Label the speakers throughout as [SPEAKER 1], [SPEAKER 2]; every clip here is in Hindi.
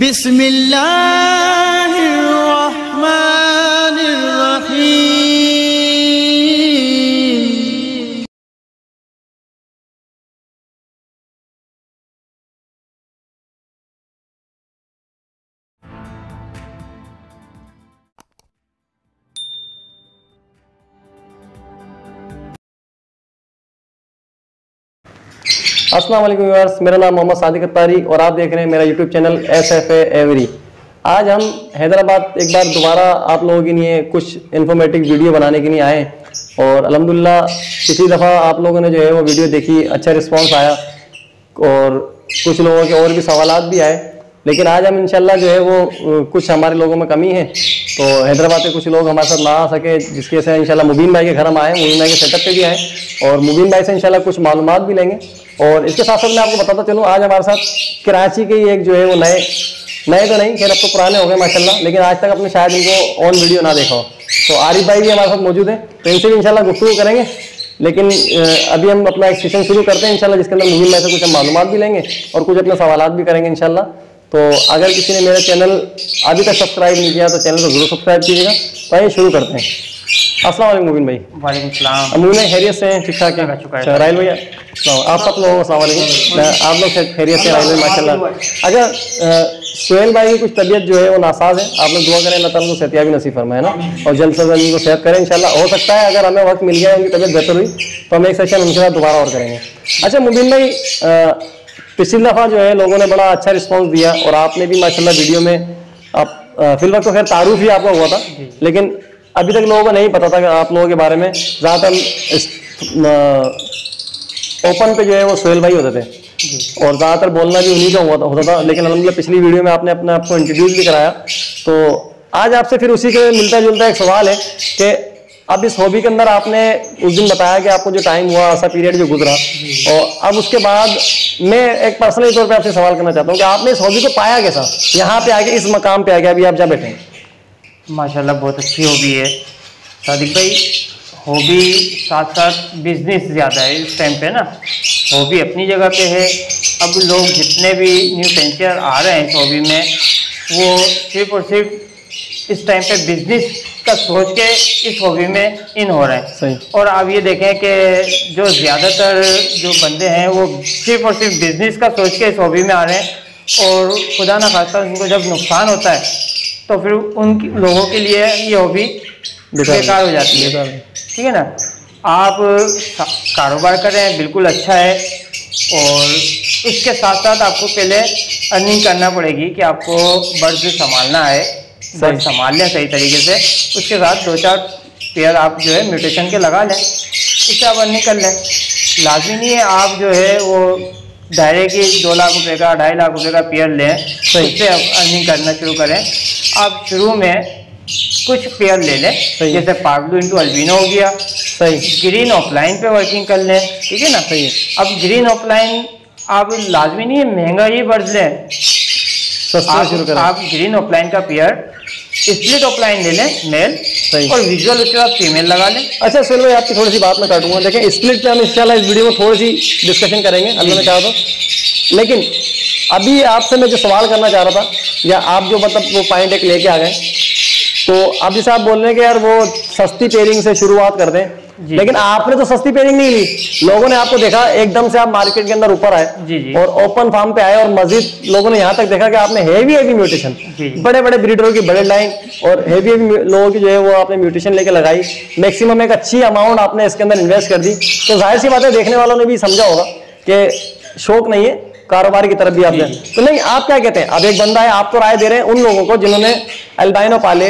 [SPEAKER 1] बिस्मिल्लाहिर्रहमानिर्रहीम।
[SPEAKER 2] अस्सलाम वालेकुम व्यूअर्स, मेरा नाम मोहम्मद सादिक अत्तारी और आप देख रहे हैं मेरा यूट्यूब चैनल SFA एवरी। आज हम हैदराबाद एक बार दोबारा आप लोगों के लिए कुछ इन्फॉर्मेटिव वीडियो बनाने के लिए आए और अल्हम्दुलिल्लाह पिछली दफ़ा आप लोगों ने जो है वो वीडियो देखी, अच्छा रिस्पांस आया और कुछ लोगों के और भी सवालात भी आए। लेकिन आज हम इंशाल्लाह जो है वो कुछ हमारे लोगों में कमी है तो हैदराबाद के कुछ लोग हमारे साथ ना आ सके, जिसकी वजह से इंशाल्लाह मुबीन भाई के घर हम आए, मुबीन भाई के सेटअप पे भी आए और मुबीन भाई से इंशाल्लाह कुछ मालूमात भी लेंगे। और इसके साथ साथ मैं आपको बताता चलूँ, आज हमारे साथ कराची के ही एक जो है वो नए तो नहीं, खैर अब तो पुराने हो गए माशाल्लाह, लेकिन आज तक अपने शायद इनको ऑन वीडियो ना देखा हो, तो आरिफ भाई भी हमारे साथ मौजूद हैं, तो इनसे भी इंशाल्लाह गुफ्तगू करेंगे। लेकिन अभी हम अपना एक सेशन शुरू करते हैं इंशाल्लाह, जिसके अंदर मुबीन भाई से कुछ हम मालूमात भी लेंगे और कुछ अपने सवालात भी करेंगे इंशाल्लाह। तो अगर किसी ने मेरा चैनल अभी तक सब्सक्राइब नहीं किया तो चैनल को जरूर सब्सक्राइब कीजिएगा। तो आइए शुरू करते हैं। अस्सलाम वालेकुम मुबीन भाई।
[SPEAKER 3] वालेकुम सलाम।
[SPEAKER 2] अमून खैरियत से हैं? ठीक ठाक है? राहिल भैया आप सब लोगों को अस्सलाम वालेकुम। आप लोग खैरियत से? राहिल भाई माशाल्लाह। अच्छा सुहेल भाई की कुछ तबीयत जो है वो नासाज है, आप लोग दुआ करें अल्लाह ताला को सेहतियाबी नसीब फरमाए ना, और जल्द से जल्द उनको सेहत करें इंशाल्लाह। हो सकता है अगर हमें वक्त मिल गया, उनकी तबीयत बेहतर हुई तो हम एक सेशन उनके साथ दोबारा और करेंगे। अच्छा मुबीन भाई, पिछली दफ़ा जो है लोगों ने बड़ा अच्छा रिस्पॉन्स दिया और आपने भी माशाल्लाह वीडियो में आप फिलहाल तो खैर तारुफ ही आपका हुआ था, लेकिन अभी तक लोगों को नहीं पता था कि आप लोगों के बारे में। ज़्यादातर ओपन पे जो है वो सुहेल भाई होते थे और ज़्यादातर बोलना भी उन्हीं का होता था, लेकिन अल्हम्दुलिल्लाह पिछली वीडियो में आपने अपने आपको इंट्रोड्यूस भी कराया। तो आज आपसे फिर उसी के मिलता जुलता एक सवाल है कि अब इस हॉबी के अंदर आपने उस दिन बताया कि आपको जो टाइम हुआ, ऐसा पीरियड जो गुजरा, और अब उसके बाद मैं एक पर्सनली तौर पे आपसे सवाल करना चाहता हूँ कि आपने इस हॉबी को पाया कैसा, यहाँ पे आके इस मकाम पे आके अभी आप जहाँ बैठे हैं?
[SPEAKER 3] माशाल्लाह बहुत अच्छी हॉबी है सादिक भाई। हॉबी साथ साथ बिजनेस ज़्यादा है इस टाइम पे ना। हॉबी अपनी जगह पे है, अब लोग जितने भी न्यू वेंचर आ रहे हैं इस हॉबी में, वो सिर्फ और सिर्फ इस टाइम पे बिजनेस का सोच के इस हॉबी में इन हो रहे हैं।
[SPEAKER 2] सही।
[SPEAKER 3] और आप ये देखें कि जो ज़्यादातर जो बंदे हैं वो सिर्फ और सिर्फ बिजनेस का सोच के इस हॉबी में आ रहे हैं, और खुदा ना खास्ता उनको जब नुकसान होता है तो फिर उन लोगों के लिए ये हॉबी बेकार हो जाती है। ठीक है ना, आप कारोबार करें बिल्कुल अच्छा है, और उसके साथ साथ आपको पहले अर्निंग करना पड़ेगी कि आपको बर्ड संभालना है, बर्ड संभाल लें सही तरीके से, उसके साथ 2-4 पेयर आप जो है म्यूटेशन के लगा लें, उससे आप अर्निंग कर लें। लाजमी नहीं है आप जो है वो डायरेक्ट ही 2 लाख रुपए का 2.5 लाख रुपए का पेयर लें, उससे आप अर्निंग करना शुरू करें। आप शुरू में कुछ पेयर ले लें, जैसे पार्ब्लू इंटू अल्बिनो हो गया,
[SPEAKER 2] सही,
[SPEAKER 3] ग्रीन ऑफलाइन पे वर्किंग कर लें, ठीक है ना।
[SPEAKER 2] सही है।
[SPEAKER 3] अब ग्रीन ऑफलाइन आप लाजमी नहीं है महंगा ही बर्ड लें, आप ग्रीन ऑफलाइन का पेयर स्प्लिट ऑफलाइन ले लें मेल, और विजुअल उसके बाद फीमेल लगा लें।
[SPEAKER 2] अच्छा सुहेल भाई, आपकी थोड़ी सी बात मैं काटूंगा, देखें स्प्लिट पे हम इंशाल्लाह इस वीडियो में थोड़ी सी डिस्कशन करेंगे अल्लाह ने चाहा तो, लेकिन अभी आपसे मैं जो सवाल करना चाह रहा था, या आप जो मतलब वो पॉइंट एक लेके आ गए, तो अब जैसे आप बोल रहे हैं कि यार वो सस्ती पेयरिंग से शुरुआत कर दें, लेकिन आपने तो सस्ती पेयरिंग नहीं ली, लोगों ने आपको देखा एकदम से आप मार्केट के अंदर ऊपर आए और ओपन फार्म पे आए, और मजीद लोगों ने यहाँ तक देखा कि आपने हेवी म्यूटेशन, बड़े बड़े ब्रीडरों की बड़े लाइन और हेवी लोगों की जो है वो आपने म्यूटेशन लेके लगाई, मैक्सिमम एक अच्छी अमाउंट आपने इसके अंदर इन्वेस्ट कर दी। तो जाहिर सी बात है देखने वालों ने भी समझा होगा कि शौक नहीं है, कारोबार की तरफ भी आप जाए। तो नहीं, आप क्या कहते हैं? अब एक बंदा है, आप तो राय दे रहे हैं उन लोगों को जिन्होंने अल्बाइनो पाले,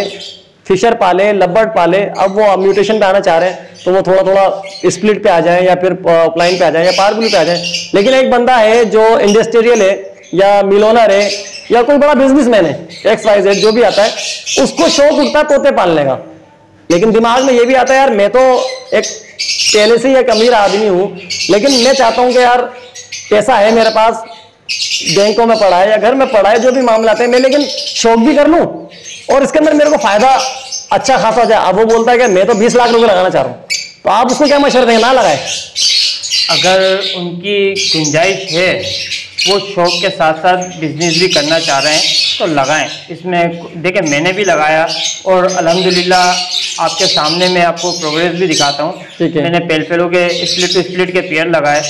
[SPEAKER 2] फिशर पाले, लबर्ड पाले, अब वो म्यूटेशन पे आना चाह रहे हैं, तो वो थोड़ा थोड़ा स्प्लिट पे आ जाए या फिर ऑफलाइन पे आ जाए या पार्ब्लू पे आ जाए। लेकिन एक बंदा है जो इंडस्ट्रियल है या मिलोनर है या कोई बड़ा बिजनेसमैन है, XYZ जो भी आता है, उसको शौक उठता है तोते पालने का, लेकिन दिमाग में ये भी आता है यार मैं तो एक पहले से ही एक अमीर आदमी हूँ, लेकिन मैं चाहता हूँ कि यार पैसा है मेरे पास, बैंकों में पड़ा है या घर में पड़ा है, जो भी मामला है, मैं लेकिन शौक भी कर लूँ और इसके अंदर मेरे को फायदा अच्छा खासा हो जाए। अब वो बोलता है कि मैं तो 20 लाख रुपए लगाना चाह रहा हूँ, तो आप उसको क्या मशवरा देंगे? ना लगाए।
[SPEAKER 3] अगर उनकी गुंजाइश है वो शौक के साथ साथ बिजनेस भी करना चाह रहे हैं तो लगाएं। इसमें देखिए मैंने भी लगाया और अल्हम्दुलिल्लाह आपके सामने मैं आपको प्रोग्रेस भी दिखाता हूँ। मैंने पेलपेलों के स्प्लिट टू स्प्लिट के पेयर लगाए,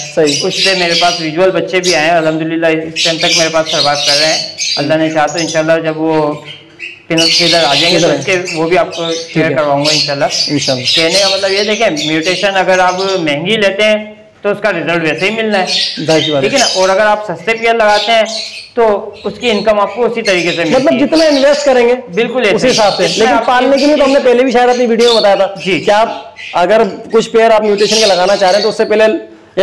[SPEAKER 3] उससे मेरे पास विजुअल बच्चे भी आए हैं अल्हम्दुलिल्लाह। इस टाइम तक मेरे पास सर्वाइव कर रहे हैं। अल्लाह ने चाहा तो इंशाल्लाह जब वो इधर आ जाएंगे तो उसके वो भी आपको शेयर करवाऊंगा इंशाल्लाह। कहने का मतलब ये देखें, म्यूटेशन अगर आप महंगी लेते हैं तो उसका रिजल्ट वैसे ही मिलना है, ठीक है ना। और अगर आप सस्ते पेयर लगाते हैं तो उसकी इनकम आपको उसी तरीके से
[SPEAKER 2] मतलब जितना इन्वेस्ट करेंगे बिल्कुल उसी हिसाब से। लेकिन पालने के लिए तो हमने पहले भी शायद अपनी वीडियो में बताया था जी, क्या आप अगर कुछ पेयर आप म्यूटेशन के लगाना चाह रहे हैं तो उससे पहले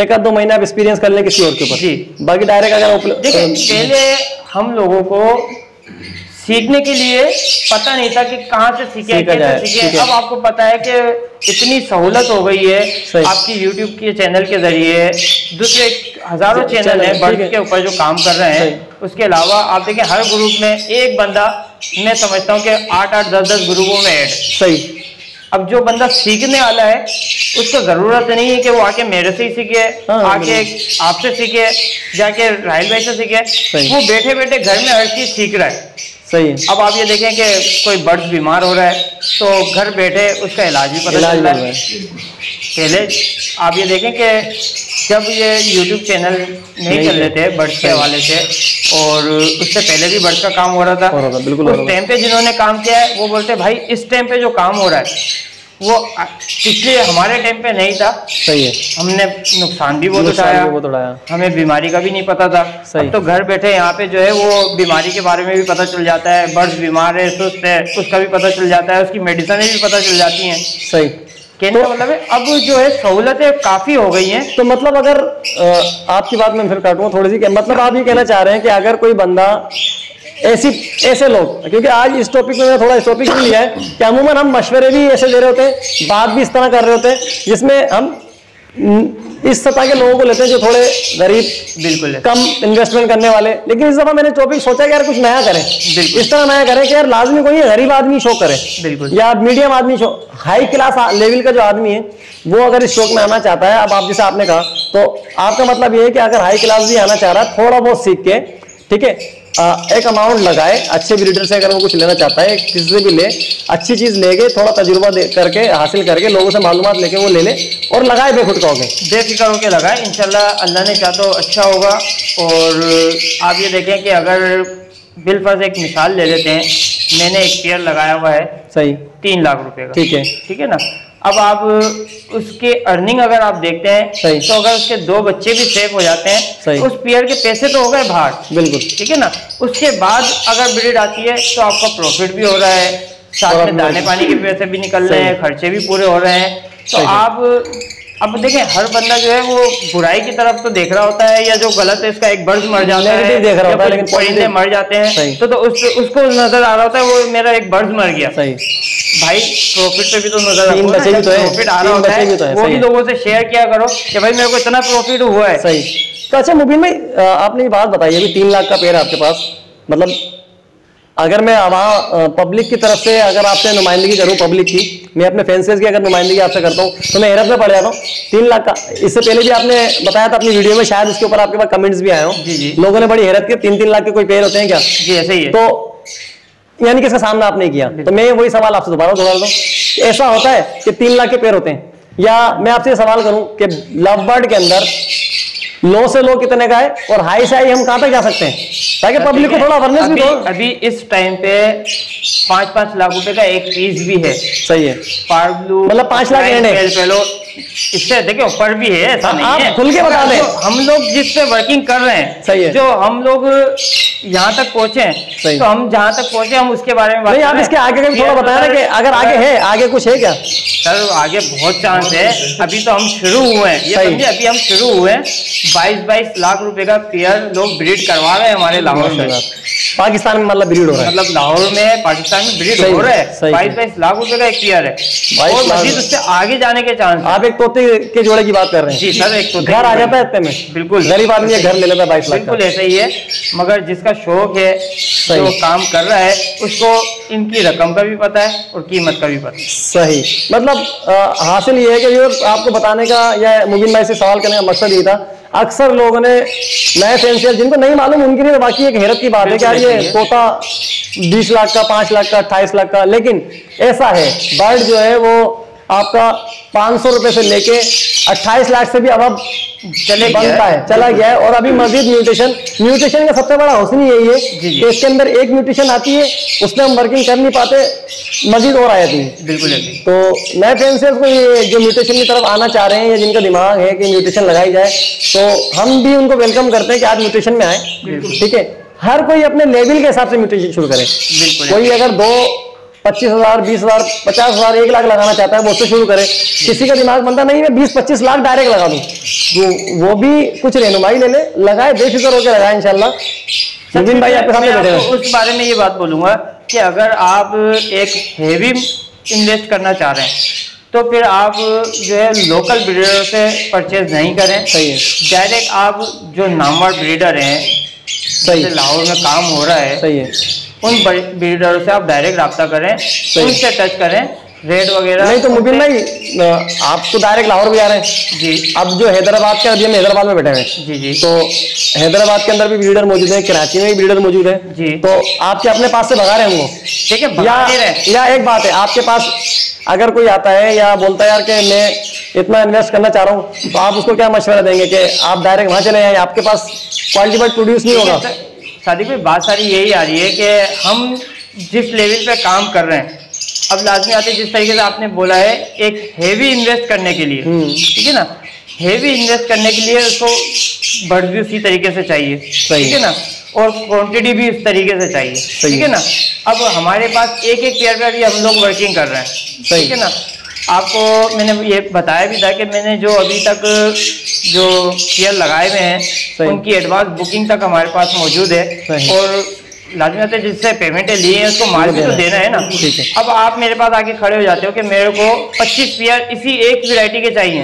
[SPEAKER 2] 1-2 महीने आप एक्सपीरियंस कर लें किसी और के ऊपर जी। बाकी डायरेक्ट अगर
[SPEAKER 3] देखिए पहले हम लोगों को सीखने के लिए पता नहीं था कि कहाँ से सीखे, कैसे सीखे। अब आपको पता है कि इतनी सहूलत हो गई है आपकी यूट्यूब के चैनल के जरिए। दूसरे हजारों चैनल हैं बर्ड्स के ऊपर जो काम कर रहे हैं। उसके अलावा आप देखें हर ग्रुप में एक बंदा, मैं समझता हूँ कि 8-8, 10-10 ग्रुपों में ऐड।
[SPEAKER 2] सही।
[SPEAKER 3] अब जो बंदा सीखने वाला है उसको जरूरत नहीं है कि वो आके मेरे से ही सीखे, आके आपसे सीखे, जाके राहिल भाई से सीखे। वो बैठे बैठे घर में हर चीज सीख रहा है।
[SPEAKER 2] सही है।
[SPEAKER 3] अब आप ये देखें कि कोई बर्ड्स बीमार हो रहा है तो घर बैठे उसका इलाज भी पता चल रहा है। पहले आप ये देखें कि जब ये YouTube चैनल नहीं चल रहे थे बर्ड्स के हवाले से, और उससे पहले भी बर्ड्स का काम हो रहा था, बिल्कुल उस टाइम पे जिन्होंने काम किया है वो बोलते भाई इस टाइम पे जो काम हो रहा है वो पिछले हमारे टाइम पे नहीं था।
[SPEAKER 2] सही है। हमने
[SPEAKER 3] नुकसान भी बहुत उठाया, हमें बीमारी का भी नहीं पता था। अब तो घर बैठे यहाँ पे जो है वो बीमारी के बारे में भी पता चल जाता है। बर्ड्स बीमार है, सुस्त है, उसका भी पता चल जाता है, उसकी मेडिसिन भी पता चल जाती हैं।
[SPEAKER 2] सही।
[SPEAKER 3] कहने का मतलब है अब जो है सहूलतें काफी हो गई हैं।
[SPEAKER 2] तो मतलब अगर आपकी बात मैं फिर काटूंगा थोड़ी सी, मतलब आप ये कहना चाह रहे हैं कि अगर कोई बंदा ऐसे लोग, क्योंकि आज इस टॉपिक में मैं थोड़ा इस टॉपिक में लिया है कि अमूमन हम मशवरे भी ऐसे दे रहे होते हैं, बात भी इस तरह कर रहे होते हैं जिसमें हम इस सतह के लोगों को लेते हैं जो थोड़े गरीब, बिल्कुल कम इन्वेस्टमेंट करने वाले। लेकिन इस दफा मैंने टॉपिक सोचा कि यार कुछ नया करें, इस तरह नया करें कि यार लाजमी कोई गरीब आदमी शो करे, बिल्कुल, या मीडियम आदमी शो, हाई क्लास लेवल का जो आदमी है वो अगर इस शौक में आना चाहता है। अब आप जैसे आपने कहा तो आपका मतलब ये है कि अगर हाई क्लास भी आना चाह रहा है, थोड़ा बहुत सीख के, ठीक है, एक अमाउंट लगाए अच्छे ब्रीडर से, अगर वो कुछ लेना चाहता है किसी से भी ले, अच्छी चीज लेके थोड़ा तजुर्बा करके हासिल करके लोगों से मालूमात लेके वो ले ले और लगाए बेखुद का
[SPEAKER 3] बेफिक्र होकर लगाए। इंशाल्लाह अल्लाह ने चाहा तो अच्छा होगा। और आप ये देखें कि अगर बिलफर्ज एक मिसाल ले लेते हैं, मैंने एक पेयर लगाया हुआ है, सही, 3 लाख रुपए का, ठीक है ना। अब आप उसके अर्निंग अगर आप देखते हैं तो अगर उसके 2 बच्चे भी सेफ हो जाते हैं तो उस पेयर के पैसे तो हो गए बाहर, बिल्कुल, ठीक है ना। उसके बाद अगर ब्रीड आती है तो आपका प्रॉफिट भी हो रहा है, साथ में दाने पानी के पैसे भी निकल रहे हैं, खर्चे भी पूरे हो रहे हैं। तो आप अब देखें हर बंदा जो है वो बुराई की तरफ तो देख रहा होता है, या जो गलत है इसका एक बर्ड मर जाता है, देख रहा होता है, लेकिन परिंदे मर जाते हैं तो उसको नजर आ रहा होता है वो मेरा एक बर्ड मर गया। सही भाई, प्रॉफिट पे भी तो नजर प्रॉफिट आ रहा होता है, वो भी लोगों से शेयर किया करो कि भाई मेरे को इतना प्रॉफिट हुआ है।
[SPEAKER 2] सही। तो अच्छा मुबीन भाई, आपने ये बात बताई अभी 3 लाख का पेड़ आपके पास, मतलब अगर मैं वहाँ पब्लिक की तरफ से अगर आपसे नुमाइंदगी करूँ, पब्लिक की, मैं अपने फैंसेस की अगर नुमाइंदगी आपसे करता हूँ तो मैं हैरत में पड़ जाता हूँ। 3 लाख का, इससे पहले भी आपने बताया था अपनी वीडियो में, शायद उसके ऊपर आपके पास कमेंट्स भी आए हो, लोगों ने बड़ी हैरत की, 3-3 लाख के कोई पेड़ होते हैं क्या?
[SPEAKER 3] जी ऐसे ही है।
[SPEAKER 2] तो यानी कि इसका सामना आपने किया, तो मैं वही सवाल आपसे दोबारा दोहरा दूं, ऐसा होता है कि 3 लाख के पेड़ होते हैं, या मैं आपसे सवाल करूं कि लव बर्ड के अंदर लो से लो कितने का है और हाई से हाई हम कहां तक जा सकते हैं, ताकि पब्लिक को थोड़ा अवेयरनेस भी हो।
[SPEAKER 3] अभी इस टाइम पे 5-5 लाख रुपए का एक पीस भी है।
[SPEAKER 2] सही है।
[SPEAKER 3] पार ब्लू
[SPEAKER 2] मतलब 5 लाख एंड है,
[SPEAKER 3] इससे देखिए ऊपर भी है, ऐसा नहीं है।
[SPEAKER 2] खुल के बता दें,
[SPEAKER 3] हम लोग जिस पे वर्किंग कर रहे हैं,
[SPEAKER 2] सही है,
[SPEAKER 3] जो हम लोग यहाँ तक पहुंचे हैं, तो हम जहाँ तक पहुंचे हम उसके बारे में बात
[SPEAKER 2] नहीं, आप इसके आगे का भी थोड़ा बताया ना कि अगर आगे है, आगे कुछ है क्या?
[SPEAKER 3] सर आगे बहुत चांस है, अभी तो हम शुरू हुए हैं, ये समझिए अभी हम शुरू हुए हैं। 22-22 लाख रुपए का पेयर लोग ब्रीड करवा रहे हैं हमारे लाहौर में,
[SPEAKER 2] पाकिस्तान में, मतलब ब्रीड हो रहा है,
[SPEAKER 3] मतलब लाहौर में पाकिस्तान में ब्रीड हो रहा है। 22-22 लाख रुपए का एक पेयर है और मजीद उससे आगे जाने के चांस।
[SPEAKER 2] आप एक तोते के जोड़े की बात कर रहे हैं?
[SPEAKER 3] जी सर, एक तोते
[SPEAKER 2] घर आ जाता है इतने में,
[SPEAKER 3] बिल्कुल,
[SPEAKER 2] गरीब आदमी घर ले लेता है 22 लाख,
[SPEAKER 3] बिल्कुल ऐसा ही है। मगर जिसका शौक है, जो काम कर रहा है, उसको इनकी रकम का भी पता है और कीमत का भी पता है।
[SPEAKER 2] सही, मतलब हासिल ये है कि आपको बताने का या मुबीन भाई से सवाल करने का मकसद ये था, अक्सर लोगों ने नए फैंसियर जिनको नहीं मालूम उनके लिए बाकी एक हैरत की बात है कि यार ये तोता 20 लाख का, 5 लाख का, 28 लाख का, लेकिन ऐसा है बर्ड जो है वो आपका 500 रुपए से लेके 28 लाख से भी अब चला गया है। और अभी मजीद म्यूटेशन का सबसे बड़ा हुस्न यही है कि इसके अंदर एक म्यूटेशन आती है, उसमें हम वर्किंग कर नहीं पाते, मजीद और आ जाती है।
[SPEAKER 3] बिल्कुल।
[SPEAKER 2] तो नए फैंसियर्स को ये जो म्यूटेशन की तरफ आना चाह रहे हैं या जिनका दिमाग है कि म्यूटेशन लगाई जाए, तो हम भी उनको वेलकम करते हैं कि आज म्यूटेशन में आए। ठीक है, हर कोई अपने लेवल के हिसाब से म्यूटेशन शुरू करे। कोई अगर 25,000, 20,000, 50,000, 1 लाख लगाना चाहता है वो उससे शुरू करे। किसी का दिमाग बनता नहीं मैं 20-25 लाख डायरेक्ट लगा दूं, तो वो भी कुछ रहनुमाई ले ले, लगाए, बेफिक्र होकर लगाए इंशाल्लाह। मुबीन भाई आपके सामने बैठे हैं।
[SPEAKER 3] उस बारे में ये बात बोलूंगा कि अगर आप एक हेवी इन्वेस्ट करना चाह रहे हैं तो फिर आप जो है लोकल ब्रीडर से परचेज नहीं करें।
[SPEAKER 2] सही है।
[SPEAKER 3] डायरेक्ट आप जो नामवर ब्रीडर हैं,
[SPEAKER 2] सही,
[SPEAKER 3] लाहौर में काम हो रहा है,
[SPEAKER 2] सही है,
[SPEAKER 3] उन ब्रीडरों से आप डायरेक्ट रब्ता करें, उनसे टच करें, रेट वगैरह।
[SPEAKER 2] नहीं तो मुबीन भाई आप तो डायरेक्ट लाहौर भी आ रहे हैं
[SPEAKER 3] जी।
[SPEAKER 2] अब जो हैदराबाद के, अभी हम हैदराबाद में बैठे हैं
[SPEAKER 3] जी,
[SPEAKER 2] तो हैदराबाद के अंदर भी ब्रीडर मौजूद है, कराची में भी ब्रीडर मौजूद है
[SPEAKER 3] जी।
[SPEAKER 2] तो आपके अपने पास से भगा रहे हैं वो,
[SPEAKER 3] ठीक है,
[SPEAKER 2] या एक बात है, आपके पास अगर कोई आता है या बोलता है यार कि मैं इतना इन्वेस्ट करना चाह रहा हूँ, तो आप उसको क्या मशवरा देंगे कि आप डायरेक्ट वहां चले जाएं, आपके पास क्वालिटी बर्ड प्रोड्यूस नहीं होगा?
[SPEAKER 3] सादिक भाई, बात सारी यही आ रही है कि हम जिस लेवल पे काम कर रहे हैं, अब लाजमी आते जिस तरीके से आपने बोला है एक हेवी इन्वेस्ट करने के लिए, ठीक है ना, हेवी इन्वेस्ट करने के लिए उसको बर्ड भी उसी तरीके से चाहिए, ठीक है ना, और क्वांटिटी भी उस तरीके से चाहिए, ठीक है ना। अब हमारे पास एक पेयर पे भी हम लोग वर्किंग कर रहे हैं, ठीक है ना। आपको मैंने ये बताया भी था कि मैंने जो अभी तक जो पेयर लगाए हुए हैं उनकी एडवांस बुकिंग तक हमारे पास मौजूद है, और लाजमी है जिससे पेमेंट लिए हैं उसको माल भी तो देना है ना।
[SPEAKER 2] ठीक है।
[SPEAKER 3] अब आप मेरे पास आके खड़े हो जाते हो कि मेरे को 25 पेयर इसी एक वैरायटी के चाहिए,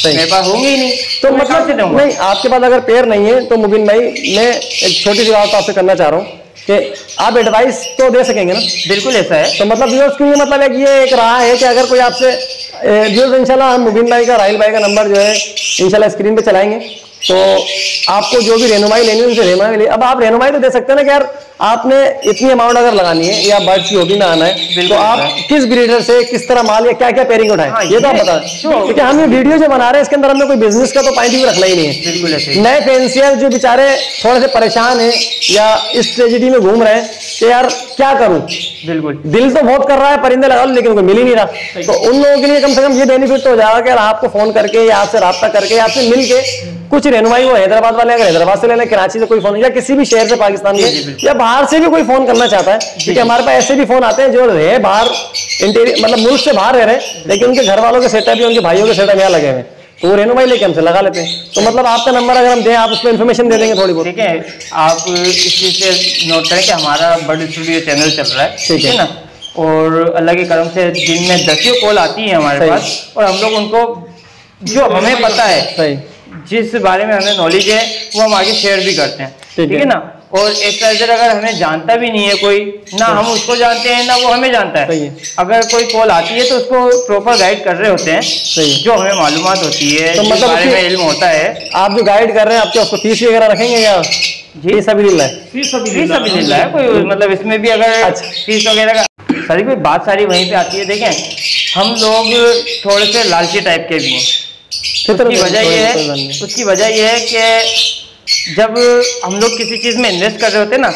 [SPEAKER 3] मेरे पास होंगे ही नहीं,
[SPEAKER 2] तो मतलब से नहीं, आपके पास अगर पेयर नहीं है तो मुबीन भाई मैं एक छोटी सी बात आपसे करना चाह रहा हूँ कि आप एडवाइस तो दे सकेंगे ना?
[SPEAKER 3] बिल्कुल ऐसा है।
[SPEAKER 2] तो मतलब व्यूअर्स के लिए मतलब एक ये एक रहा है कि अगर कोई आपसे व्यूअर्स, इंशाल्लाह हम मुबीन भाई का, राहिल भाई का नंबर जो है इंशाल्लाह स्क्रीन पे चलाएंगे, तो आपको जो भी रहनुमाई लेनी है उनसे रहनुमाई ले। अब आप रहनुमाई तो दे सकते हैं ना कि यार आपने इतनी अमाउंट अगर लगानी है या बर्ड्स की हॉबी में आना है तो आप किस ब्रीडर से किस तरह माल या क्या क्या पेयरिंग उठाएं, ये तो आप बताएं, क्योंकि हम ये वीडियो जो बना रहे हैं इसके अंदर हमने कोई बिजनेस का तो पॉइंट भी रखना ही नहीं है।
[SPEAKER 3] बिल्कुल।
[SPEAKER 2] नए फैंसियर जो बेचारे थोड़े से परेशान है या इस ट्रेजेडी में घूम रहे हैं कि यार क्या करूं,
[SPEAKER 3] बिल्कुल
[SPEAKER 2] दिल तो बहुत कर रहा है परिंदे लगा लो लेकिन कोई मिल ही नहीं रहा, तो उन लोगों के लिए कम से कम ये बेनिफिट तो हो जाएगा कि यार आपको फोन करके या आपसे राब्ता करके या आपसे मिल के कुछ रहनुमाई, वो हैदराबाद वाले अगर हैदराबाद से ले लें, कराची से कोई फोन या किसी भी शहर से पाकिस्तान के या बाहर से भी कोई फोन करना चाहता है, क्योंकि हमारे पास ऐसे भी फोन आते हैं जो रहे बाहर, इंटीरियर मतलब मुल्क से बाहर रह रहे हैं लेकिन उनके घर वालों के सेटअप या उनके भाइयों के सेटअप यहाँ लगे हुए हैं, तो वो रहनुमाई लेके हमसे लगा लेते हैं। तो मतलब आपका नंबर अगर हम दें आप उसमें इन्फॉर्मेशन दे देंगे थोड़ी बहुत?
[SPEAKER 3] ठीक है, आप इस चीज से नोट करें कि हमारा बर्ड स्टूडियो चैनल चल रहा है, ठीक है ना, और अल्लाह के करम से दिन में 10 कॉल आती है हमारे पास, और हम लोग उनको जो हमें पता है, जिस बारे में हमें नॉलेज है वो हम आगे शेयर भी करते हैं, ठीक है ना। और एक तरह से अगर हमें जानता भी नहीं है कोई, ना हम उसको जानते हैं ना वो हमें जानता है, अगर कोई कॉल आती है तो उसको प्रॉपर गाइड कर रहे होते हैं, जो हमें मालूमात होती है, तो मतलब बारे में इल्म होता है। आप जो गाइड कर रहे हैं आपके उसको फीस वगैरह रखेंगे या? जी सबिलिल्लाह है, फीस सबिलिल्लाह है, कोई मतलब इसमें भी अगर फीस वगैरह का सारी कोई बात सारी वहीं पे आती है। देखें हम लोग थोड़े से लालची टाइप के भी हैं, उसकी वजह ये है कि जब हम लोग किसी चीज में इन्वेस्ट कर रहे होते हैं ना,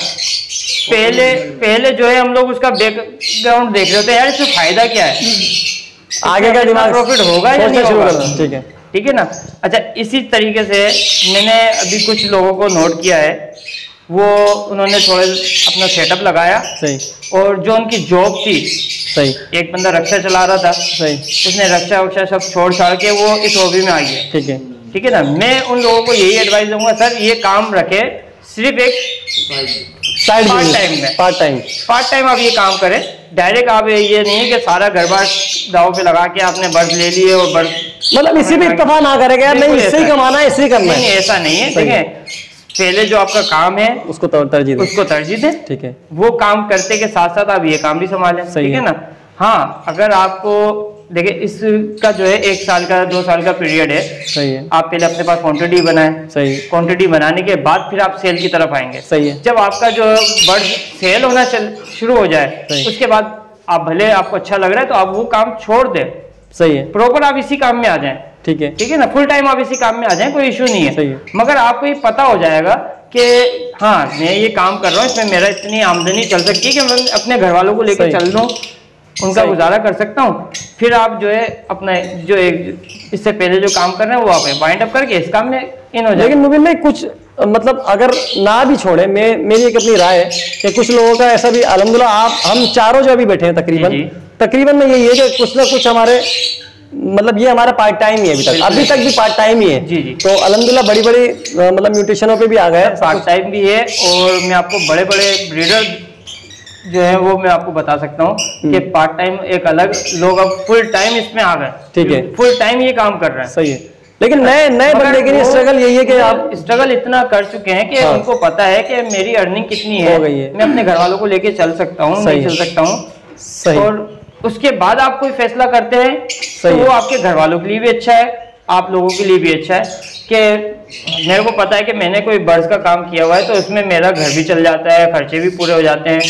[SPEAKER 3] पहले जो है हम लोग उसका बैकग्राउंड देख रहे होते हैं, यार इसमें फायदा क्या है, आगे का दिमाग प्रॉफिट होगा या नहीं होगा, ठीक है ना। अच्छा, इसी तरीके से मैंने अभी कुछ लोगों को नोट किया है, वो उन्होंने थोड़ा अपना सेटअप लगाया, सही, और जो उनकी जॉब थी, सही, एक बंदा रक्षा चला रहा था, सही, उसने रक्षा वक्षा सब छोड़ छाड़ के वो इस हॉबी में आ गया, ठीक है ना। मैं उन लोगों को यही एडवाइस दूंगा, सर ये काम रखे सिर्फ एक साइड पार्ट टाइम आप ये काम करें, डायरेक्ट आप ये नहीं है कि सारा घर बार दाव पे लगा के आपने बर्ड ले लिए और बर्ड मतलब इसी भी इत्तेफाक ना करेगा यार, नहीं इससे ही कमाना है, इससे ही करना है, ऐसा नहीं है, ठीक है। पहले जो आपका काम है उसको तरजीह दें, ठीक है, वो काम करते के साथ साथ आप ये काम भी संभालें, ठीक है ना। हाँ, अगर आपको देखिए इसका जो है 1 साल का 2 साल का पीरियड है।
[SPEAKER 2] सही है।
[SPEAKER 3] आप पहले अपने पास क्वांटिटी बनाएं।
[SPEAKER 2] सही।
[SPEAKER 3] क्वांटिटी बनाने के बाद फिर आप सेल की तरफ आएंगे।
[SPEAKER 2] सही है।
[SPEAKER 3] जब आपका जो बर्ड सेल होना शुरू हो जाए, उसके बाद आप भले आपको अच्छा लग रहा है तो आप वो काम छोड़ दें।
[SPEAKER 2] सही है।
[SPEAKER 3] प्रॉपर आप इसी काम में आ जाएं।
[SPEAKER 2] ठीक है।
[SPEAKER 3] ठीक है ना, फुल टाइम आप इसी काम में आ जाएं, कोई इशू नहीं है।
[SPEAKER 2] सही है।
[SPEAKER 3] मगर आपको ये पता हो जाएगा कि हाँ मैं ये काम कर रहा हूँ, इसमें मेरा इतनी आमदनी चल सकती है कि मैं अपने घर वालों को लेकर चल दूँ, उनका गुजारा कर सकता हूँ। फिर आप जो है अपना जो एक इससे पहले जो काम कर रहे हैं वो आप वाइंड अप करके इस काम में इन हो जाए।
[SPEAKER 2] लेकिन मुबिन भाई कुछ मतलब अगर ना भी छोड़े, मेरी एक अपनी राय है कि कुछ लोगों का ऐसा भी अल्हम्दुलिल्लाह, आप हम चारों जो अभी बैठे हैं तकरीबन में यही है कि कुछ ना कुछ हमारे मतलब ये हमारा पार्ट टाइम ही है अभी तक भी पार्ट टाइम ही है।
[SPEAKER 3] जी जी।
[SPEAKER 2] तो अल्हम्दुलिल्लाह बड़ी बड़ी मतलब म्यूटेशनों पे भी आ गए,
[SPEAKER 3] पार्ट टाइम भी है। और मैं आपको बड़े बड़े ब्रीडर जो है वो मैं आपको बता सकता हूँ कि पार्ट टाइम एक अलग, लोग अब फुल टाइम इसमें आ गए। ठीक है, फुल टाइम ये काम कर रहे हैं।
[SPEAKER 2] सही है। लेकिन नए बंदे के लिए स्ट्रगल यही है कि आप
[SPEAKER 3] स्ट्रगल इतना कर चुके हैं कि उनको पता है कि मेरी अर्निंग कितनी है, मैं अपने घर वालों को लेके चल सकता हूँ, नहीं चल सकता हूँ। और उसके बाद आप कोई फैसला करते हैं तो वो आपके घर वालों के लिए भी अच्छा है, आप लोगों के लिए भी अच्छा है कि मेरे को पता है कि मैंने कोई बर्ड्स का काम किया हुआ है तो उसमें मेरा घर भी चल जाता है, खर्चे भी पूरे हो जाते हैं।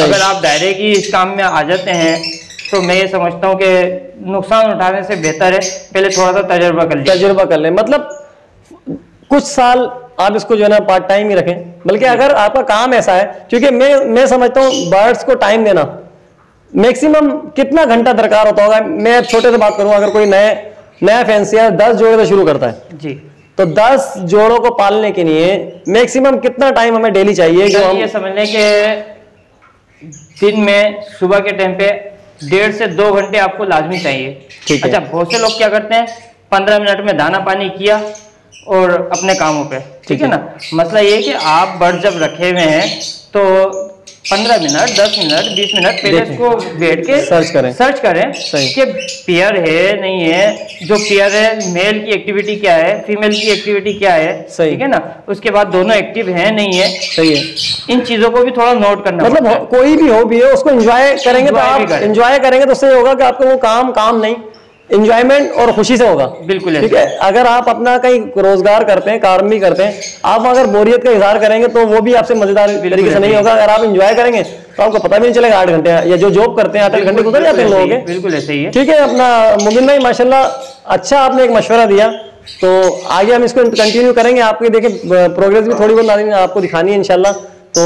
[SPEAKER 3] अगर आप डायरेक्ट ही इस काम में आ जाते हैं तो मैं ये समझता हूँ कि नुकसान उठाने से बेहतर है पहले थोड़ा सा तजुर्बा कर लें। मतलब कुछ साल आप इसको जो है ना पार्ट टाइम ही रखें, बल्कि अगर आपका काम ऐसा है, क्योंकि मैं समझता हूँ बर्ड्स को टाइम देना मैक्सिमम कितना घंटा दरकार होता होगा। मैं छोटे से बात करूँ, अगर कोई नया फैंसियर 10 जोड़े से शुरू करता है जी, तो 10 जोड़ों को पालने के लिए मैक्सिमम कितना टाइम हमें डेली चाहिए? जो हम ये समझ लें कि दिन में सुबह के टाइम पे 1.5 से 2 घंटे आपको लाजमी चाहिए। अच्छा, बहुत से लोग क्या करते हैं 15 मिनट में दाना पानी किया और अपने कामों पे, ठीक है ना। मसला ये है कि आप बर्ड जब रखे हुए हैं तो 15 मिनट 10 मिनट 20 मिनट पहले इसको बैठ के सर्च करें कि पेयर है नहीं है, जो पेयर है मेल की एक्टिविटी क्या है, फीमेल की एक्टिविटी क्या है, ठीक है ना। उसके बाद दोनों एक्टिव है नहीं है, सही है। इन चीजों को भी थोड़ा नोट करना,
[SPEAKER 2] मतलब कोई भी हो भी है उसको एंजॉय करेंगे तो आप एंजॉय करेंगे तो उससे होगा कि आपको वो काम नहीं, इंजॉयमेंट और खुशी से होगा। बिल्कुल ठीक है। अगर आप अपना कहीं रोजगार करते हैं, काम भी करते हैं, आप अगर बोरियत का इजहार करेंगे तो वो भी आपसे मजेदार तरीके से नहीं होगा। अगर आप एंजॉय करेंगे तो आपको पता भी नहीं चलेगा 8 घंटे या जो जॉब करते हैं 8 घंटे गुजर जाते हैं लोगों के।
[SPEAKER 3] बिल्कुल ऐसे ही है।
[SPEAKER 2] ठीक है। अपना मुबिन भाई माशाल्लाह अच्छा आपने एक मशवरा दिया, तो आगे हम इसको कंटिन्यू करेंगे। आपकी देखिए प्रोग्रेस भी थोड़ी बहुत आपको दिखानी है इंशाल्लाह। तो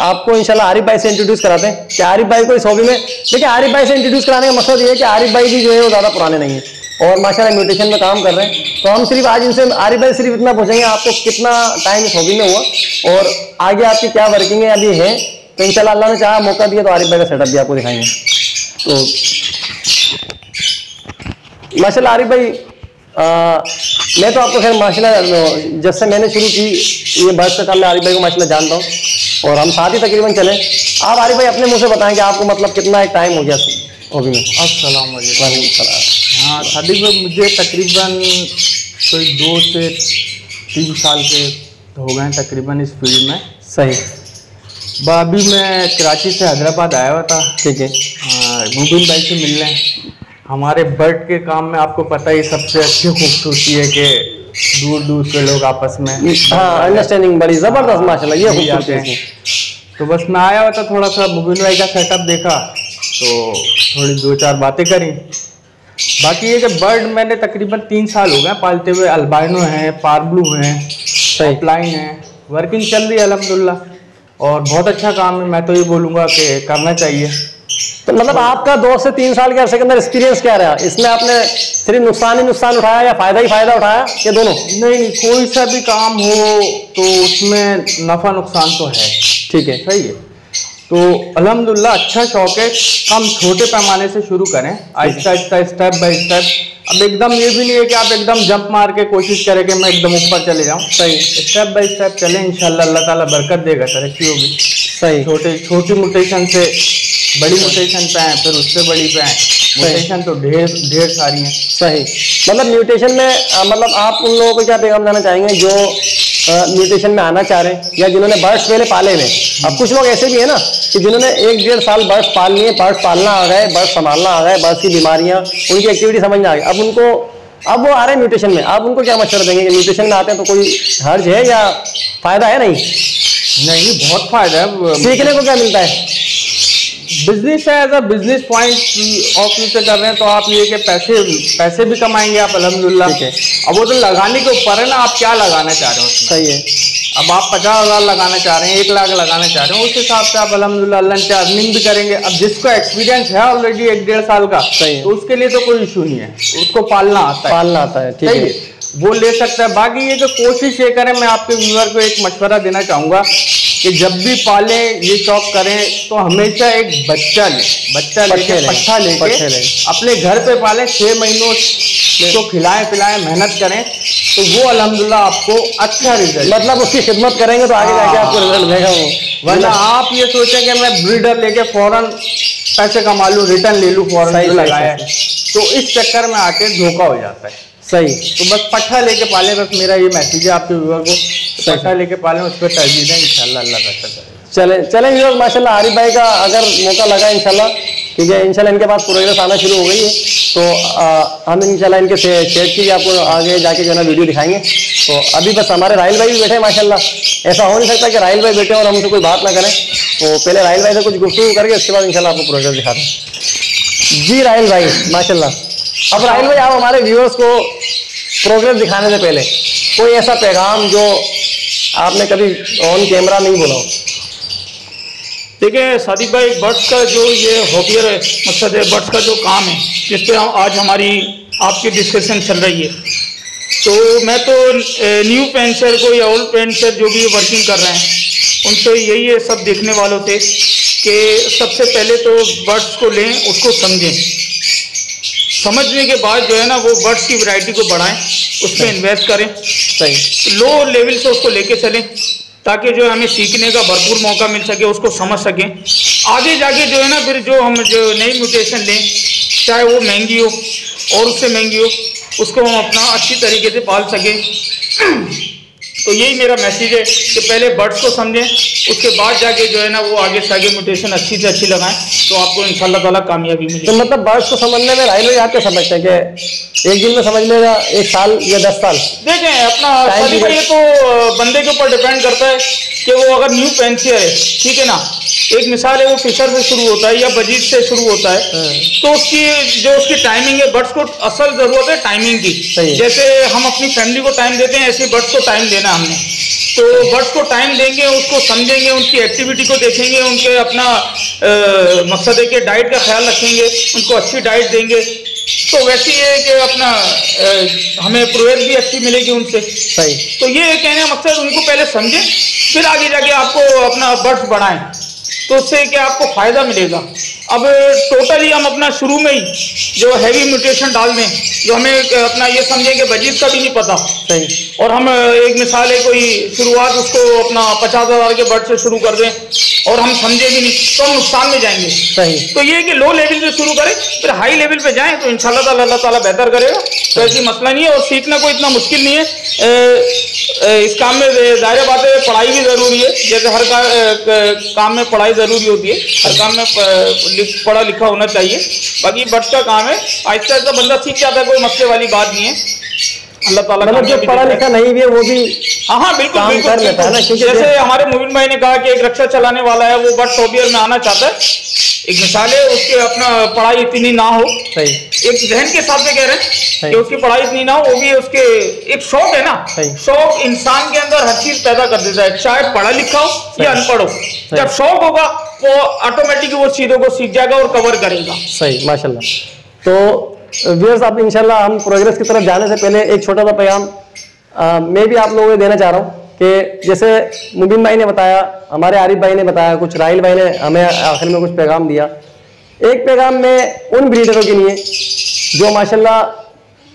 [SPEAKER 2] आपको इंशाल्लाह आरिफ भाई से इंट्रोड्यूस कराते हैं कि आरिफ भाई को इस हॉबी में, देखिए आरिफ भाई से इंट्रोड्यूस कराने का मकसद ये है कि आरिफ भाई भी जो है वो ज़्यादा पुराने नहीं है और माशाल्लाह म्यूटेशन में काम कर रहे हैं। तो हम सिर्फ आज इनसे आरिफ भाई सिर्फ इतना पूछेंगे आपको कितना टाइम इस हॉबी में हुआ और आगे आपकी क्या वर्किंग है अभी है। तो इंशाल्लाह अल्लाह ने चाहा मौका दिया तो आरिफ भाई का सेटअप भी आपको दिखाएंगे। तो माशाल्लाह आरिफ भाई मैं तो आपको खैर माशाल्लाह जब से मैंने शुरू की ये बर्ड्स का काम मैं आरिफ भाई को माशाल्लाह जानता हूँ और हम साथ ही तकरीबन चले। आप आरिफ भाई अपने मुंह से बताएं कि आपको मतलब कितना एक टाइम हो गया हॉबी में?
[SPEAKER 1] अस्सलाम वालेकुम। हाँ सादिक भाई, मुझे तकरीबन कोई 2 से 3 साल के हो गए तकरीबन इस फील्ड में।
[SPEAKER 2] सही।
[SPEAKER 1] अभी मैं कराची से हैदराबाद आया हुआ था, ठीक है, मुबिन भाई से मिलने। हमारे बर्ड के काम में आपको पता ही सबसे अच्छी खूबसूरती है कि दूर के लोग आपस में
[SPEAKER 2] अंडरस्टैंडिंग बड़ी जबरदस्त माशाल्लाह ये खूबसूरती है।
[SPEAKER 1] तो बस मैं आया हुआ था, थोड़ा सा मुबिन भाई का सेटअप देखा तो थोड़ी 2-4 बातें करी। बाकी ये कि बर्ड मैंने तकरीबन 3 साल हो गए पालते हुए। अल्बाइनो हैं, पारब्लू हैं, ऑफलाइन है, वर्किंग चल रही है अल्हम्दुलिल्लाह और बहुत अच्छा काम है। मैं तो ये बोलूँगा कि करना चाहिए।
[SPEAKER 2] तो मतलब आपका 2 से 3 साल के अरसे के अंदर एक्सपीरियंस क्या रहा? इसमें आपने सिर्फ नुकसान ही नुकसान उठाया या फायदा ही फायदा उठाया या दोनों?
[SPEAKER 1] नहीं, कोई सा भी काम हो तो उसमें नफा नुकसान तो है।
[SPEAKER 2] ठीक है,
[SPEAKER 1] सही है। तो अल्हम्दुलिल्लाह अच्छा शौक है। हम छोटे पैमाने से शुरू करें, Aahista Aahista, step by step. अब एकदम ये भी नहीं है कि आप एकदम जंप मार के कोशिश करें कि मैं एकदम ऊपर चले जाऊं। सही, स्टेप बाय स्टेप चलें, इंशाल्लाह अल्लाह ताला बरकत देगा, तरक्की होगी।
[SPEAKER 2] सही।
[SPEAKER 1] छोटी म्यूटेशन से बड़ी म्यूटेशन पे आए, फिर उससे बड़ी पे आए। म्यूटेशन तो ढेर सारी हैं।
[SPEAKER 2] सही। मतलब म्यूटेशन में मतलब आप उन लोगों को क्या पैगाम देना चाहेंगे जो म्यूटेशन में आना चाह रहे हैं या जिन्होंने बर्ड्स पहले पाले हुए। अब कुछ लोग ऐसे भी है ना कि जिन्होंने 1-1.5 साल बर्ड्स पाल लिए, बर्ड्स पालना आ गए, बर्ड्स संभालना आ गए, बर्ड्स की बीमारियां, उनकी एक्टिविटी समझ में आ गई। अब वो आ रहे हैं म्यूटेशन में। आप उनको क्या मशवरा देंगे कि म्यूटेशन में आते हैं तो कोई हर्ज है या फायदा है? नहीं,
[SPEAKER 1] बहुत फायदा है।
[SPEAKER 2] सीखने को क्या मिलता है?
[SPEAKER 1] बिजनेस है, as a business point of view से कर रहे हैं तो आप ये कि पैसे भी कमाएंगे आप अल्हम्दुलिल्लाह। अब वो तो लगाने के ऊपर है ना, आप क्या लगाना चाह रहे हो उसमें।
[SPEAKER 2] सही है।
[SPEAKER 1] अब आप 50,000 लगाना चाह रहे हैं, 1 लाख लगाना चाह रहे हैं, उस हिसाब से आप अल्हम्दुलिल्लाह अल्लाह ने अर्निंग भी करेंगे। अब जिसको एक्सपीरियंस है ऑलरेडी 1-1.5 साल का, तो उसके लिए तो कोई इशू नहीं है, उसको पालना आता है, ठीक है, वो ले सकता है। बाकी ये जो कोशिश ये करें, मैं आपके व्यूअर को एक मशवरा देना चाहूँगा कि जब भी पालें, ये शौक करें तो हमेशा एक बच्चा लेके पट्ठा लेके अपने घर पे पालें। 6 महीनों तो खिलाएं पिलाएं, मेहनत करें तो वो अल्हम्दुलिल्लाह आपको अच्छा रिजल्ट,
[SPEAKER 2] मतलब उसकी खिदमत करेंगे तो आगे जाके आपको रिजल्ट मिलेगा वो।
[SPEAKER 1] वरना आप ये सोचें कि मैं ब्रीडर लेके फौरन पैसे कमा लूँ, रिटर्न ले लूँ फौरन लगाया, तो इस चक्कर में आके धोखा हो जाता है।
[SPEAKER 2] सही।
[SPEAKER 1] तो बस पट्ठा लेके पालें, बस मेरा ये मैसेज है आपके व्यूअर को, पट्ठा लेके पालें, उस पर तरजीह दें, इंशाल्लाह अल्लाह बेहतर करेगा।
[SPEAKER 2] चलें व्यूअर, माशाल्लाह आरिफ भाई का अगर मौका लगा इंशाल्लाह, ठीक है, इंशाल्लाह इनके पास प्रोग्रेस आना शुरू हो गई है तो हम इंशाल्लाह इनके शेड की भी आपको आगे जाके जो है ना वीडियो दिखाएंगे। तो अभी बस हमारे राहिल भाई भी बैठे हैं माशाल्लाह। ऐसा हो नहीं सकता कि राहिल भाई बैठे और हमसे कोई बात ना करें, तो पहले राहिल भाई से कुछ गुफ्तगू करके उसके बाद इंशाल्लाह आपको प्रोग्रेस दिखाते हैं। जी राहिल भाई माशाल्लाह। अब राहिल भाई आप हमारे व्यूअर्स को प्रोग्रेस दिखाने से पहले कोई ऐसा पैगाम जो आपने कभी ऑन कैमरा नहीं बोला हो।
[SPEAKER 4] देखिए सादिक भाई, बर्ड्स का जो ये हॉबियर है, मकसद है बर्ड्स का जो काम है जिस पे आज हमारी आपकी डिस्कशन चल रही है, तो मैं तो न्यू पेंसर को या ओल्ड पेंसर जो भी वर्किंग कर रहे हैं उनसे यही है, सब देखने वालों से, कि सबसे पहले तो बर्ड्स को लें, उसको समझें, समझने के बाद जो है ना वो बर्ड्स की वैरायटी को बढ़ाएं, उसमें इन्वेस्ट करें, सही लो लेवल से उसको लेके चलें ताकि जो हमें सीखने का भरपूर मौका मिल सके, उसको समझ सकें। आगे जाके जो है ना फिर जो हम जो नई म्यूटेशन लें, चाहे वो महंगी हो और उससे महंगी हो, उसको हम अपना अच्छी तरीके से पाल सकें। तो यही मेरा मैसेज है कि पहले बर्ड्स को समझें, उसके बाद जाके जो है ना वो आगे से आगे म्यूटेशन अच्छी से अच्छी लगाएं, तो आपको इंशाल्लाह ताला कामयाबी मिलेगी।
[SPEAKER 2] तो मतलब बर्ड्स को समझने में राहिल भाई आप क्या समझते हैं कि 1 दिन में समझ लेगा, 1 साल या 10 साल?
[SPEAKER 4] देखें अपना सादिक भाई, ये तो बंदे के ऊपर डिपेंड करता है कि वो अगर न्यू पेंसियर है, ठीक है ना, एक मिसाल है वो फिशर से शुरू होता है या बजीज से शुरू होता है, तो उसकी टाइमिंग है, बर्ड्स को असल जरूरत है टाइमिंग की। जैसे हम अपनी फैमिली को टाइम देते हैं, ऐसे बर्ड्स को टाइम देना हमने। तो बर्ड्स को टाइम देंगे, उसको समझेंगे, उनकी एक्टिविटी को देखेंगे, उनके अपना मकसद है कि डाइट का ख्याल रखेंगे, उनको अच्छी डाइट देंगे, तो वैसे ही है कि अपना हमें प्रोग्रेस भी अच्छी मिलेगी उनसे।
[SPEAKER 2] सही।
[SPEAKER 4] तो ये कहने का मकसद, उनको पहले समझें, फिर आगे जाके आपको अपना बर्ड्स बढ़ाएं, तो उससे क्या आपको फायदा मिलेगा। अब टोटली हम अपना शुरू में ही जो हैवी म्यूटेशन डाल दें, जो हमें अपना ये समझें कि बजीज का भी नहीं पता,
[SPEAKER 2] सही,
[SPEAKER 4] और हम एक मिसाल है कोई शुरुआत उसको अपना 50,000 के बर्ड से शुरू कर दें और हम समझे भी नहीं, तो हम नुकसान में जाएंगे।
[SPEAKER 2] सही।
[SPEAKER 4] तो ये कि लो लेवल से शुरू करें, फिर हाई लेवल पे जाएं, तो इंशाल्लाह ताला अल्लाह ताला बेहतर करेगा। तो ऐसी मसला नहीं है, और सीखना कोई इतना मुश्किल नहीं है। इस काम में जाहिर बात है पढ़ाई भी ज़रूरी है, जैसे हर काम में पढ़ाई ज़रूरी होती है, हर काम में पढ़ा लिखा होना चाहिए। बाकी बर्ड्स का काम है, आहिस्ता आहिस्ता बंदा सीख जाता है, कोई मसले वाली बात नहीं है। अल्लाह ताला
[SPEAKER 2] मतलब जो पढ़ा लिखा नहीं भी है वो भी
[SPEAKER 4] हाँ बिल्कुल
[SPEAKER 2] काम कर लेता है ना।
[SPEAKER 4] जैसे हमारे मुबिन भाई ने कहा कि एक रिक्शा चलाने वाला है, वो बर्ड हॉबियर में आना चाहता है, एक मिसाल है, उसके अपना पढ़ाई इतनी ना हो,
[SPEAKER 2] सही,
[SPEAKER 4] एक जहन के हिसाब से कह रहे हैं कि उसकी पढ़ाई इतनी ना हो, वो भी उसके एक शौक है ना, शौक इंसान के अंदर हर चीज पैदा कर देता है, चाहे पढ़ा लिखा हो या अनपढ़ हो। जब शौक होगा वो ऑटोमेटिक वो चीजों को सीख जाएगा और कवर करेगा।
[SPEAKER 2] सही, माशाल्लाह। तो व्यूअर्स, आप इंशाल्लाह हम प्रोग्रेस की तरफ जाने से पहले एक छोटा सा पैगाम मैं भी आप लोगों को देना चाह रहा हूँ कि जैसे मुबीन भाई ने बताया, हमारे आरिफ भाई ने बताया, कुछ राहिल भाई ने हमें आखिर में कुछ पैगाम दिया। एक पैगाम में उन ब्रीडरों के लिए जो माशाल्लाह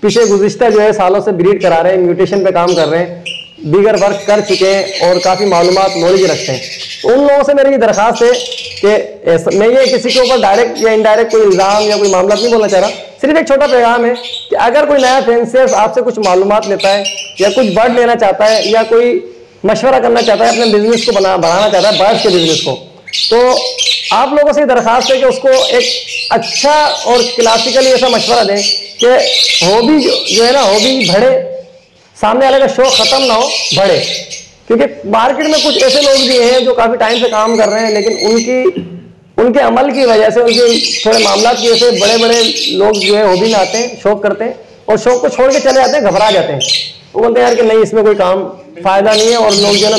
[SPEAKER 2] पीछे गुज़िश्ता जो है सालों से ब्रीड करा रहे हैं, म्यूटेशन पे काम कर रहे हैं, बिगर वर्क कर चुके हैं और काफ़ी मालूमात नॉलेज रखते हैं, तो उन लोगों से मेरी ये दरख्वास्त है कि मैं ये किसी के ऊपर डायरेक्ट या इनडायरेक्ट कोई इल्ज़ाम या कोई मामला नहीं बोलना चाह रहा, सिर्फ एक छोटा पैगाम है कि अगर कोई नया फेंसियर आपसे कुछ मालूमात लेता है या कुछ बर्ड लेना चाहता है या कोई मशवरा करना चाहता है, अपने बिजनेस को बढ़ाना चाहता है, बर्ड्स के बिजनेस को, तो आप लोगों से दरखास्त है कि उसको एक अच्छा और क्लासिकली ऐसा मशवरा दें कि हॉबी जो है ना, हॉबी बढ़े, सामने वाले का शौक खत्म ना हो, बढ़े। क्योंकि मार्केट में कुछ ऐसे लोग भी हैं जो काफी टाइम से काम कर रहे हैं, लेकिन उनके अमल की वजह से, उनके थोड़े मामला की वजह से बड़े बड़े लोग जो है हॉबी में आते हैं, शौक करते हैं और शौक को छोड़ के चले जाते हैं, घबरा जाते हैं। वो बोलते हैं यार कि नहीं, इसमें कोई काम फायदा नहीं है, और लोग जो है ना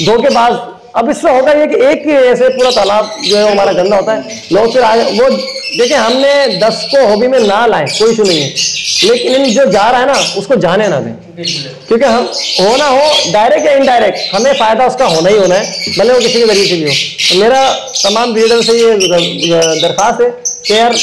[SPEAKER 2] धोखेबाज। अब इससे होता है कि एक ऐसे पूरा तालाब जो है हमारा गंदा होता है, लोग फिर आगे वो देखिए, हमने 10 को हॉबी में ना लाए, कोई इशू नहीं है, लेकिन जो जा रहा है ना उसको जाने ना दें, क्योंकि हम होना हो डायरेक्ट या इनडायरेक्ट, हमें फायदा उसका होना ही होना है, भले वो किसी के जरिए से भी हो। तो मेरा तमाम ब्रीडर से ये दरख्वास्त है कि यार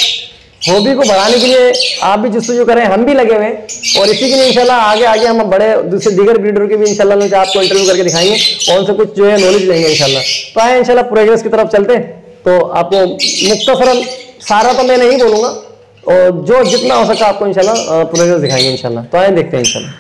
[SPEAKER 2] हॉबी को बढ़ाने के लिए आप भी जिसको करें, हम भी लगे हुए हैं, और इसी के लिए इंशाल्लाह आगे हम बड़े दूसरे दीगर ब्रीडर के भी इंशाल्लाह आपको इंटरव्यू करके दिखाएंगे और उनसे कुछ जो है नॉलेज लेंगे इंशाल्लाह। तो आए इंशाल्लाह प्रोग्रेस की तरफ चलते हैं। तो आपको मुख्तसरन सारा तो मैं नहीं बोलूँगा, और जो जितना हो सका आपको इंशाल्लाह प्रोग्रेस दिखाएंगे इंशाल्लाह। तो आए देखते हैं इंशाल्लाह।